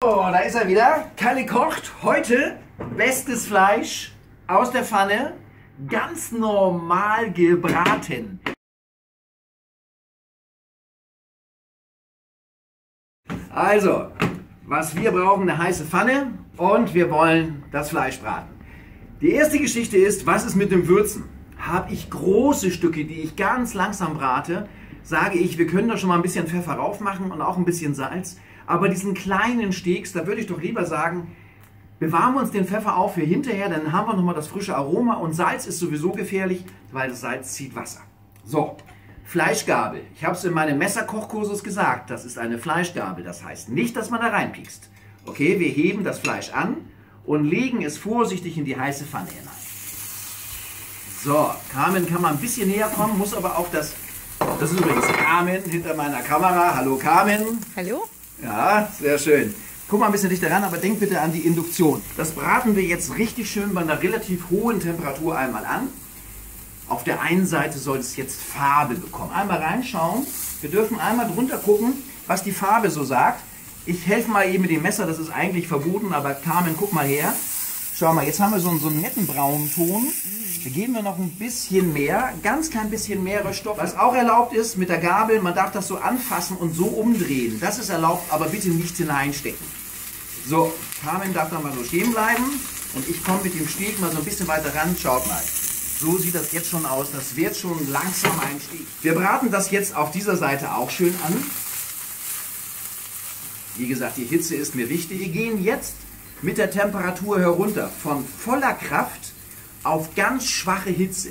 Oh, da ist er wieder. Kalle kocht. Heute bestes Fleisch aus der Pfanne. Ganz normal gebraten. Also, was wir brauchen, eine heiße Pfanne und wir wollen das Fleisch braten. Die erste Geschichte ist, was ist mit dem Würzen? Habe ich große Stücke, die ich ganz langsam brate, sage ich, wir können da schon mal ein bisschen Pfeffer rauf machen und auch ein bisschen Salz. Aber diesen kleinen Steaks, da würde ich doch lieber sagen, bewahren wir uns den Pfeffer auf für hinterher, dann haben wir nochmal das frische Aroma und Salz ist sowieso gefährlich, weil das Salz zieht Wasser. So, Fleischgabel. Ich habe es in meinem Messerkochkursus gesagt, das ist eine Fleischgabel. Das heißt nicht, dass man da reinpiekst. Okay, wir heben das Fleisch an und legen es vorsichtig in die heiße Pfanne hinein. So, Carmen kann mal ein bisschen näher kommen, muss aber auch das ist übrigens Carmen hinter meiner Kamera. Hallo Carmen. Hallo. Ja, sehr schön. Guck mal ein bisschen dichter ran, aber denk bitte an die Induktion. Das braten wir jetzt richtig schön bei einer relativ hohen Temperatur einmal an. Auf der einen Seite soll es jetzt Farbe bekommen. Einmal reinschauen. Wir dürfen einmal drunter gucken, was die Farbe so sagt. Ich helfe mal eben mit dem Messer, das ist eigentlich verboten, aber Carmen, guck mal her. Schau mal, jetzt haben wir so einen netten braunen Ton. Da geben wir noch ein bisschen mehr, ganz klein bisschen mehr Röststoff. Was auch erlaubt ist mit der Gabel, man darf das so anfassen und so umdrehen. Das ist erlaubt, aber bitte nicht hineinstecken. So, Carmen darf da mal so stehen bleiben und ich komme mit dem Steak mal so ein bisschen weiter ran. Schaut mal, so sieht das jetzt schon aus. Das wird schon langsam ein Steak. Wir braten das jetzt auf dieser Seite auch schön an. Wie gesagt, die Hitze ist mir wichtig. Wir gehen jetzt mit der Temperatur herunter von voller Kraft auf ganz schwache Hitze.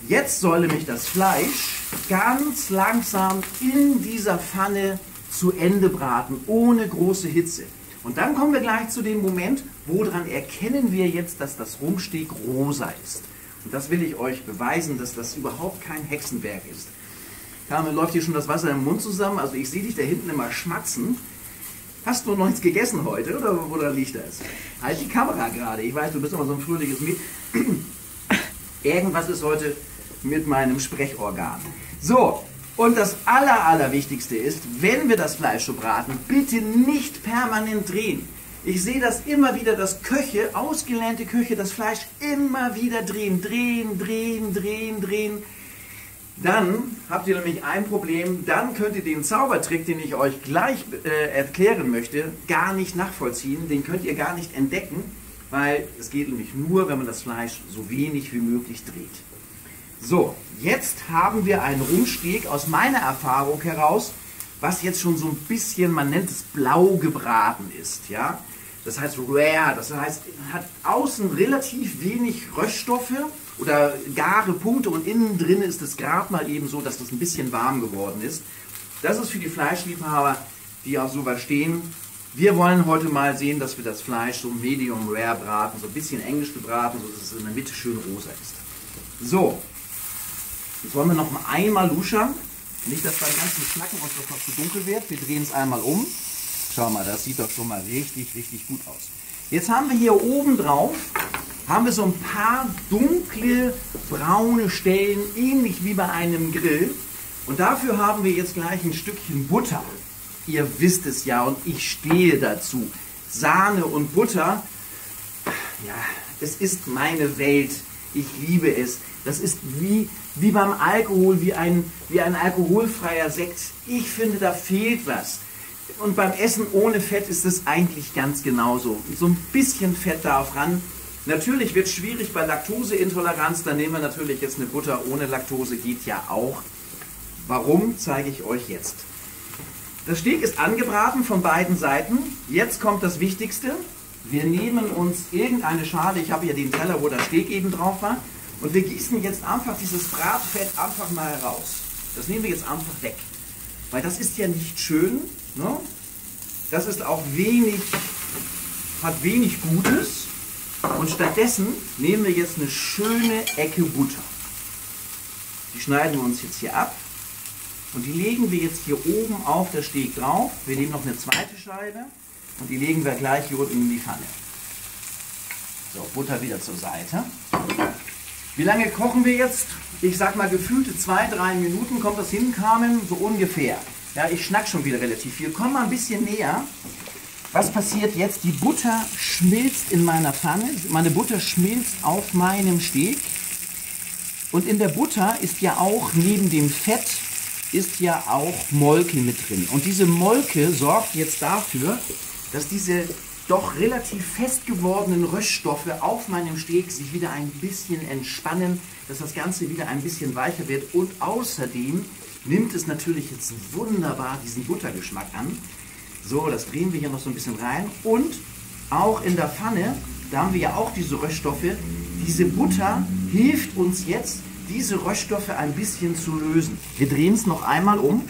Jetzt soll nämlich das Fleisch ganz langsam in dieser Pfanne zu Ende braten, ohne große Hitze. Und dann kommen wir gleich zu dem Moment, woran erkennen wir jetzt, dass das Rumpsteak rosa ist. Und das will ich euch beweisen, dass das überhaupt kein Hexenwerk ist. Carmen, läuft hier schon das Wasser im Mund zusammen? Also ich sehe dich da hinten immer schmatzen. Hast du noch nichts gegessen heute oder woran liegt das? Halt die Kamera gerade. Ich weiß, du bist immer so ein fröhliches Mädchen. Irgendwas ist heute mit meinem Sprechorgan. So, und das Allerwichtigste ist, wenn wir das Fleisch so braten, bitte nicht permanent drehen. Ich sehe das immer wieder, dass Köche, ausgelernte Köche, das Fleisch immer wieder drehen. Drehen. Dann habt ihr nämlich ein Problem, dann könnt ihr den Zaubertrick, den ich euch gleich erklären möchte, gar nicht nachvollziehen, den könnt ihr gar nicht entdecken, weil es geht nämlich nur, wenn man das Fleisch so wenig wie möglich dreht. So, jetzt haben wir einen Rumpsteak aus meiner Erfahrung heraus, was jetzt schon so ein bisschen, man nennt es blau gebraten ist, ja. Das heißt rare, das heißt, hat außen relativ wenig Röststoffe oder gare Punkte und innen drin ist es gerade mal eben so, dass das ein bisschen warm geworden ist. Das ist für die Fleischliebhaber, die auf sowas stehen. Wir wollen heute mal sehen, dass wir das Fleisch so medium rare braten, so ein bisschen englisch gebraten, so dass es in der Mitte schön rosa ist. So, jetzt wollen wir noch einmal luschern. Nicht, dass beim ganzen Schnacken uns das noch zu dunkel wird. Wir drehen es einmal um. Schau mal, das sieht doch schon mal richtig gut aus. Jetzt haben wir hier oben drauf, haben wir so ein paar dunkle, braune Stellen, ähnlich wie bei einem Grill. Und dafür haben wir jetzt gleich ein Stückchen Butter. Ihr wisst es ja und ich stehe dazu. Sahne und Butter, ja, es ist meine Welt. Ich liebe es. Das ist wie beim Alkohol, wie ein alkoholfreier Sekt. Ich finde, da fehlt was. Und beim Essen ohne Fett ist es eigentlich ganz genauso. So ein bisschen Fett darf ran. Natürlich wird es schwierig bei Laktoseintoleranz. Da nehmen wir natürlich jetzt eine Butter ohne Laktose, geht ja auch. Warum, zeige ich euch jetzt. Das Steak ist angebraten von beiden Seiten. Jetzt kommt das Wichtigste. Wir nehmen uns irgendeine Schale, ich habe hier den Teller, wo das Steak eben drauf war. Und wir gießen jetzt einfach dieses Bratfett einfach mal raus. Das nehmen wir jetzt einfach weg. Weil das ist ja nicht schön. Ne? Das ist auch hat wenig Gutes. Und stattdessen nehmen wir jetzt eine schöne Ecke Butter. Die schneiden wir uns jetzt hier ab. Und die legen wir jetzt hier oben auf das Steak drauf. Wir nehmen noch eine zweite Scheibe. Und die legen wir gleich hier unten in die Pfanne. So, Butter wieder zur Seite. Wie lange kochen wir jetzt? Ich sag mal gefühlte 2-3 Minuten. Kommt das hin, Carmen? So ungefähr. Ja, ich schnack schon wieder relativ viel. Komm mal ein bisschen näher. was passiert jetzt? Die Butter schmilzt in meiner Pfanne. Meine Butter schmilzt auf meinem Steg. Und in der Butter ist ja auch, neben dem Fett, ist ja auch Molke mit drin. Und diese Molke sorgt jetzt dafür, dass diese doch relativ fest gewordenen Röststoffe auf meinem Steg sich wieder ein bisschen entspannen, dass das Ganze wieder ein bisschen weicher wird. Und außerdem nimmt es natürlich jetzt wunderbar diesen Buttergeschmack an. So, das drehen wir hier noch so ein bisschen rein. Und auch in der Pfanne, da haben wir ja auch diese Röststoffe. Diese Butter hilft uns jetzt, diese Röststoffe ein bisschen zu lösen. Wir drehen es noch einmal um.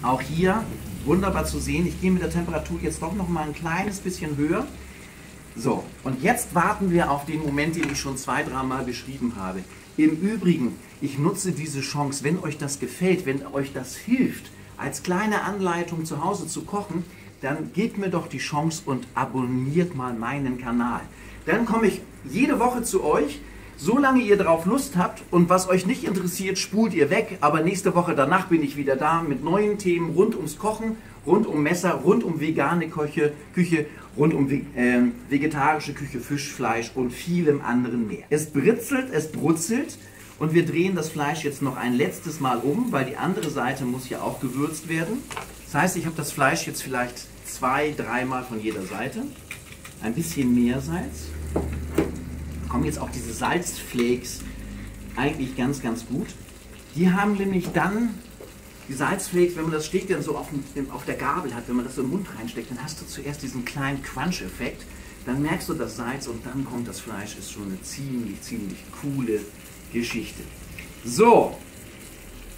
Auch hier wunderbar zu sehen. Ich gehe mit der Temperatur jetzt doch noch mal ein kleines bisschen höher. So, und jetzt warten wir auf den Moment, den ich schon 2-3 Mal beschrieben habe. Im Übrigen, ich nutze diese Chance, wenn euch das gefällt, wenn euch das hilft, als kleine Anleitung zu Hause zu kochen, dann gebt mir doch die Chance und abonniert mal meinen Kanal. Dann komme ich jede Woche zu euch, solange ihr darauf Lust habt, und was euch nicht interessiert, spult ihr weg, aber nächste Woche danach bin ich wieder da mit neuen Themen rund ums Kochen, rund um Messer, rund um vegane Küche, rund um vegetarische Küche, Fisch, Fleisch und vielem anderen mehr. Es britzelt, es brutzelt und wir drehen das Fleisch jetzt noch ein letztes Mal um, weil die andere Seite muss ja auch gewürzt werden. Das heißt, ich habe das Fleisch jetzt vielleicht 2-3 Mal von jeder Seite, ein bisschen mehr Salz. Kommen jetzt auch diese Salzflakes eigentlich ganz, ganz gut. Die haben nämlich dann, die Salzflakes, wenn man das Steak dann so auf der Gabel hat, wenn man das so im Mund reinsteckt, dann hast du zuerst diesen kleinen Crunch-Effekt, dann merkst du das Salz und dann kommt das Fleisch, ist schon eine ziemlich, ziemlich coole Geschichte. So,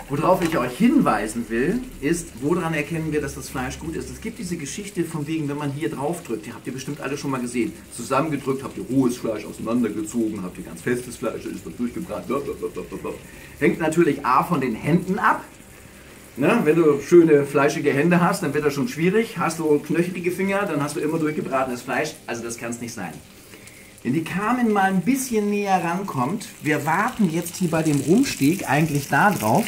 worauf ich euch hinweisen will, ist, woran erkennen wir, dass das Fleisch gut ist. Es gibt diese Geschichte von wegen, wenn man hier drauf drückt, die habt ihr bestimmt alle schon mal gesehen, zusammengedrückt, habt ihr rohes Fleisch auseinandergezogen, habt ihr ganz festes Fleisch, ist das durchgebraten, blablabla. Hängt natürlich A von den Händen ab. Ne? Wenn du schöne fleischige Hände hast, dann wird das schon schwierig. Hast du knöchelige Finger, dann hast du immer durchgebratenes Fleisch, also das kann es nicht sein. Wenn die Carmen mal ein bisschen näher rankommt, wir warten jetzt hier bei dem Rumsteg eigentlich da drauf.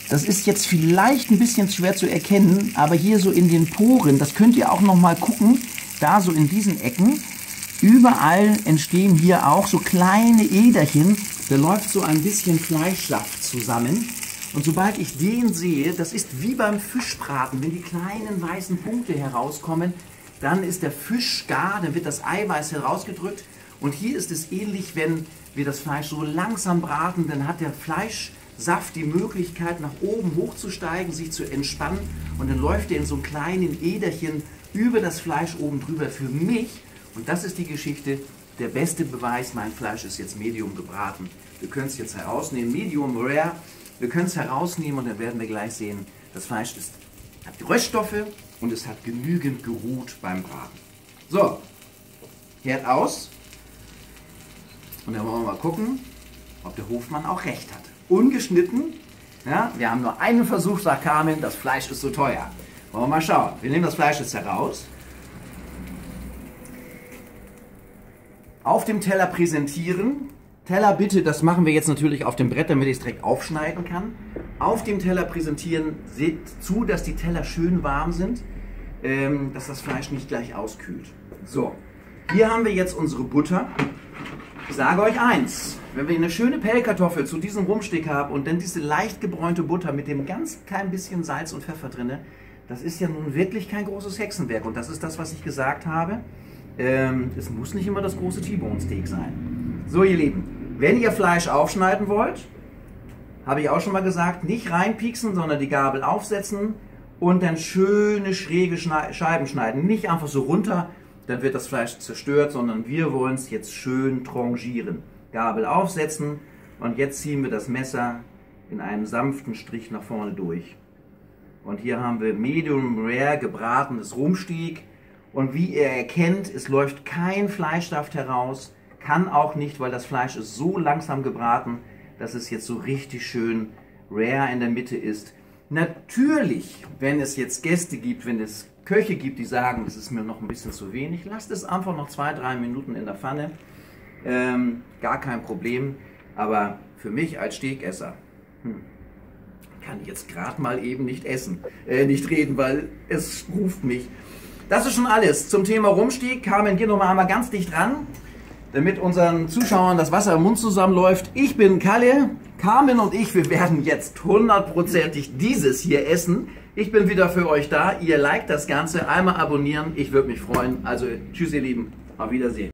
Das ist jetzt vielleicht ein bisschen schwer zu erkennen, aber hier so in den Poren, das könnt ihr auch noch mal gucken, da so in diesen Ecken, überall entstehen hier auch so kleine Äderchen, da läuft so ein bisschen Fleischsaft zusammen. Und sobald ich den sehe, das ist wie beim Fischbraten, wenn die kleinen weißen Punkte herauskommen, dann ist der Fisch gar, dann wird das Eiweiß herausgedrückt. Und hier ist es ähnlich, wenn wir das Fleisch so langsam braten, dann hat der Fleischsaft die Möglichkeit, nach oben hochzusteigen, sich zu entspannen. Und dann läuft er in so einem kleinen Äderchen über das Fleisch oben drüber. Für mich, und das ist die Geschichte, der beste Beweis, mein Fleisch ist jetzt medium gebraten. Wir können es jetzt herausnehmen, medium rare. Wir können es herausnehmen und dann werden wir gleich sehen, das Fleisch hat die Röststoffe und es hat genügend geruht beim Braten. So, Herd aus. Und dann wollen wir mal gucken, ob der Hofmann auch recht hat. Ungeschnitten, ja, wir haben nur einen Versuch, sagt Carmen, das Fleisch ist so teuer. Wollen wir mal schauen. Wir nehmen das Fleisch jetzt heraus. Auf dem Teller präsentieren. Teller bitte, das machen wir jetzt natürlich auf dem Brett, damit ich es direkt aufschneiden kann. Auf dem Teller präsentieren, seht zu, dass die Teller schön warm sind, dass das Fleisch nicht gleich auskühlt. So, hier haben wir jetzt unsere Butter. Ich sage euch eins, wenn wir eine schöne Pellkartoffel zu diesem Rumsteg haben und dann diese leicht gebräunte Butter mit dem ganz klein bisschen Salz und Pfeffer drin, das ist ja nun wirklich kein großes Hexenwerk. Und das ist das, was ich gesagt habe. Es muss nicht immer das große T-Bone Steak sein. So, ihr Lieben, wenn ihr Fleisch aufschneiden wollt, habe ich auch schon mal gesagt, nicht reinpieksen, sondern die Gabel aufsetzen und dann schöne schräge Scheiben schneiden. Nicht einfach so runter, dann wird das Fleisch zerstört, sondern wir wollen es jetzt schön tranchieren. Gabel aufsetzen und jetzt ziehen wir das Messer in einem sanften Strich nach vorne durch. Und hier haben wir Medium Rare gebratenes Rumsteak. Und wie ihr erkennt, es läuft kein Fleischsaft heraus, kann auch nicht, weil das Fleisch ist so langsam gebraten, dass es jetzt so richtig schön rare in der Mitte ist. Natürlich, wenn es jetzt Gäste gibt, wenn es Köche gibt, die sagen, es ist mir noch ein bisschen zu wenig, lasst es einfach noch 2-3 Minuten in der Pfanne. Gar kein Problem. Aber für mich als Steakesser kann ich jetzt gerade mal eben nicht essen, nicht reden, weil es ruft mich. Das ist schon alles zum Thema Rumstieg. Carmen, geh noch mal einmal ganz dicht ran, damit unseren Zuschauern das Wasser im Mund zusammenläuft. Ich bin Kalle, Carmen und ich, wir werden jetzt 100%ig dieses hier essen. Ich bin wieder für euch da. Ihr liked das Ganze, einmal abonnieren, ich würde mich freuen. Also tschüss ihr Lieben, auf Wiedersehen.